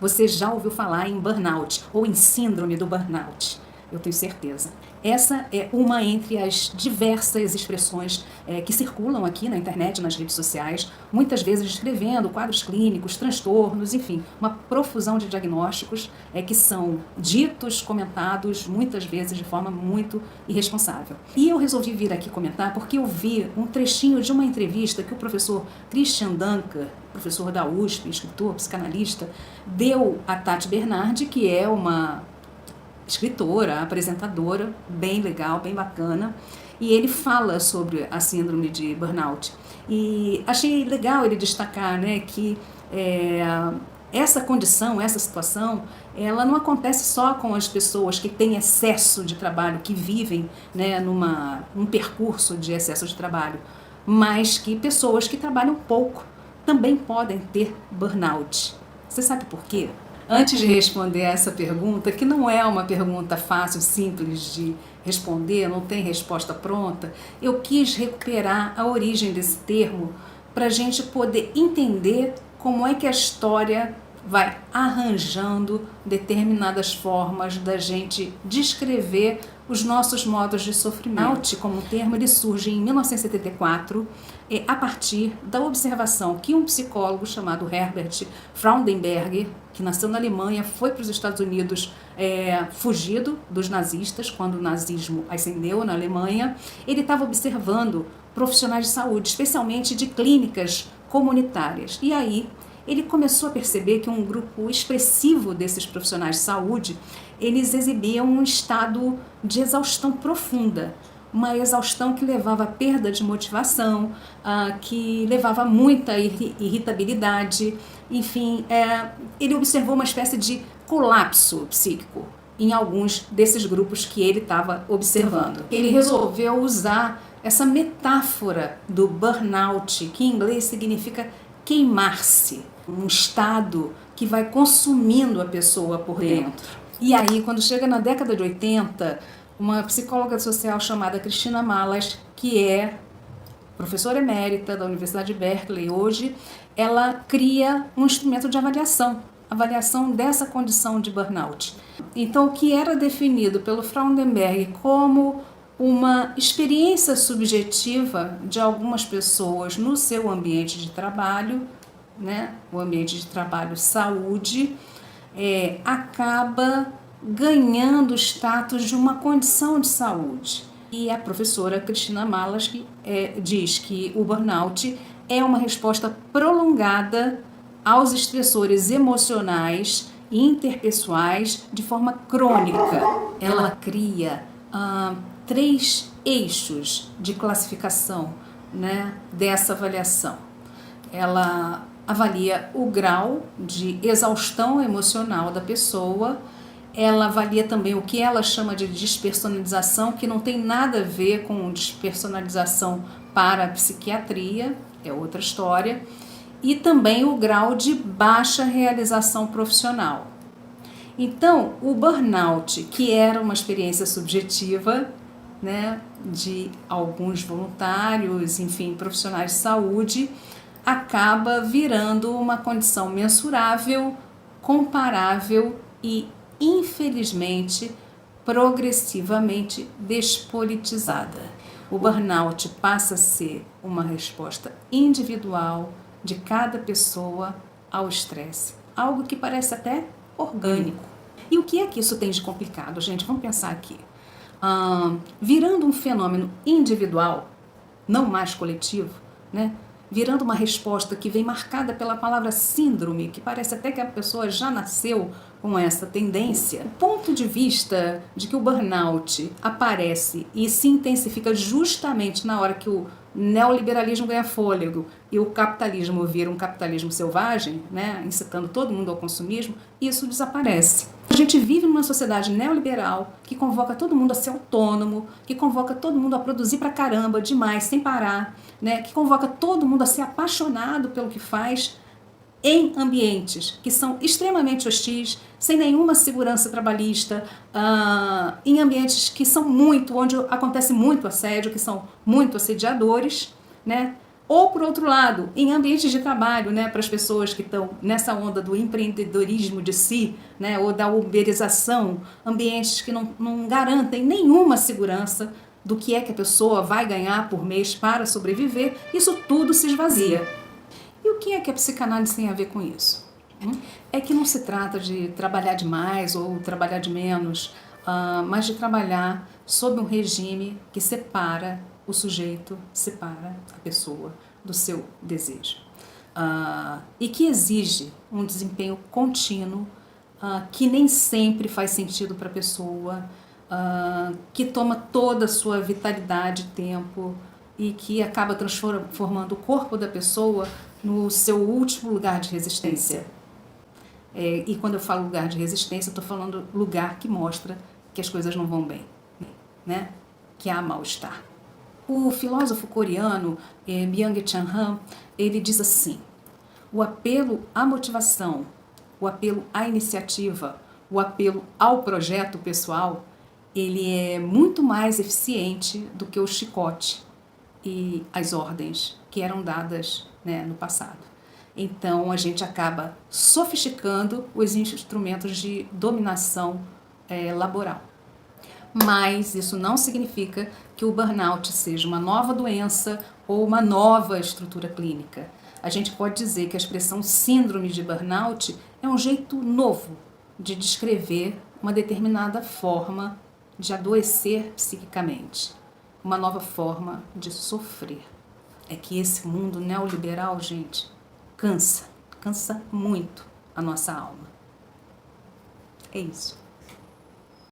Você já ouviu falar em burnout ou em síndrome do burnout? Eu tenho certeza. Essa é uma entre as diversas expressões que circulam aqui na internet, nas redes sociais, muitas vezes descrevendo quadros clínicos, transtornos, enfim, uma profusão de diagnósticos que são ditos, comentados, muitas vezes de forma muito irresponsável. E eu resolvi vir aqui comentar porque eu vi um trechinho de uma entrevista que o professor Christian Dunker, professor da USP, escritor, psicanalista, deu a Tati Bernardi, que é uma escritora, apresentadora, bem legal, bem bacana, e ele fala sobre a síndrome de burnout. E achei legal ele destacar, né, que essa condição, essa situação, ela não acontece só com as pessoas que têm excesso de trabalho, que vivem, né, num percurso de excesso de trabalho, mas que pessoas que trabalham pouco também podem ter burnout. Você sabe por quê? Antes de responder essa pergunta, que não é uma pergunta fácil, simples de responder, não tem resposta pronta, eu quis recuperar a origem desse termo para a gente poder entender como é que a história vai arranjando determinadas formas da gente descrever os nossos modos de sofrimento. Como termo, ele surge em 1974, a partir da observação que um psicólogo chamado Herbert Freudenberg, que nasceu na Alemanha, foi para os Estados Unidos fugido dos nazistas, quando o nazismo ascendeu na Alemanha, ele estava observando profissionais de saúde, especialmente de clínicas comunitárias. E aí ele começou a perceber que um grupo expressivo desses profissionais de saúde, eles exibiam um estado de exaustão profunda, uma exaustão que levava à perda de motivação, que levava a muita irritabilidade, enfim, ele observou uma espécie de colapso psíquico em alguns desses grupos que ele estava observando. Ele resolveu usar essa metáfora do burnout, que em inglês significa queimar-se, um estado que vai consumindo a pessoa por dentro. E aí, quando chega na década de 80, uma psicóloga social chamada Cristina Malas, que é professora emérita da Universidade de Berkeley hoje, ela cria um instrumento de avaliação dessa condição de burnout. Então, o que era definido pelo Freudenberg como uma experiência subjetiva de algumas pessoas no seu ambiente de trabalho, né, o ambiente de trabalho saúde, acaba ganhando o status de uma condição de saúde. E a professora Cristina Malas diz que o burnout é uma resposta prolongada aos estressores emocionais e interpessoais de forma crônica. Ela cria 3 eixos de classificação, né, dessa avaliação. Ela avalia o grau de exaustão emocional da pessoa, ela avalia também o que ela chama de despersonalização, que não tem nada a ver com despersonalização para a psiquiatria, é outra história, e também o grau de baixa realização profissional. Então, o burnout, que era uma experiência subjetiva, né, de alguns voluntários, enfim, profissionais de saúde, acaba virando uma condição mensurável, comparável e, infelizmente, progressivamente despolitizada. O burnout passa a ser uma resposta individual de cada pessoa ao estresse, algo que parece até orgânico. E o que é que isso tem de complicado, gente? Vamos pensar aqui. Virando um fenômeno individual, não mais coletivo, né? Virando uma resposta que vem marcada pela palavra síndrome, que parece até que a pessoa já nasceu com essa tendência. O ponto de vista de que o burnout aparece e se intensifica justamente na hora que o neoliberalismo ganha fôlego e o capitalismo vira um capitalismo selvagem, né, incitando todo mundo ao consumismo, isso desaparece. A gente vive numa sociedade neoliberal que convoca todo mundo a ser autônomo, que convoca todo mundo a produzir pra caramba, demais, sem parar, né, que convoca todo mundo a ser apaixonado pelo que faz, em ambientes que são extremamente hostis, sem nenhuma segurança trabalhista, em ambientes que são onde acontece muito assédio, que são muito assediadores, né? Ou, por outro lado, em ambientes de trabalho, né, para as pessoas que estão nessa onda do empreendedorismo de si, né, ou da uberização, ambientes que não garantem nenhuma segurança do que é que a pessoa vai ganhar por mês para sobreviver, isso tudo se esvazia. E o que é que a psicanálise tem a ver com isso? É que não se trata de trabalhar demais ou trabalhar de menos, mas de trabalhar sob um regime que separa o sujeito, separa a pessoa do seu desejo. E que exige um desempenho contínuo, que nem sempre faz sentido para a pessoa, que toma toda a sua vitalidade e tempo e que acaba transformando o corpo da pessoa no seu último lugar de resistência. E quando eu falo lugar de resistência, estou falando lugar que mostra que as coisas não vão bem, né? Que há mal-estar. O filósofo coreano Byung-Chul Han, ele diz assim: o apelo à motivação, o apelo à iniciativa, o apelo ao projeto pessoal, ele é muito mais eficiente do que o chicote e as ordens que eram dadas, né, no passado. Então, a gente acaba sofisticando os instrumentos de dominação laboral. Mas isso não significa que o burnout seja uma nova doença ou uma nova estrutura clínica. A gente pode dizer que a expressão síndrome de burnout é um jeito novo de descrever uma determinada forma de adoecer psiquicamente, uma nova forma de sofrer. É que esse mundo neoliberal, gente, cansa muito a nossa alma. É isso.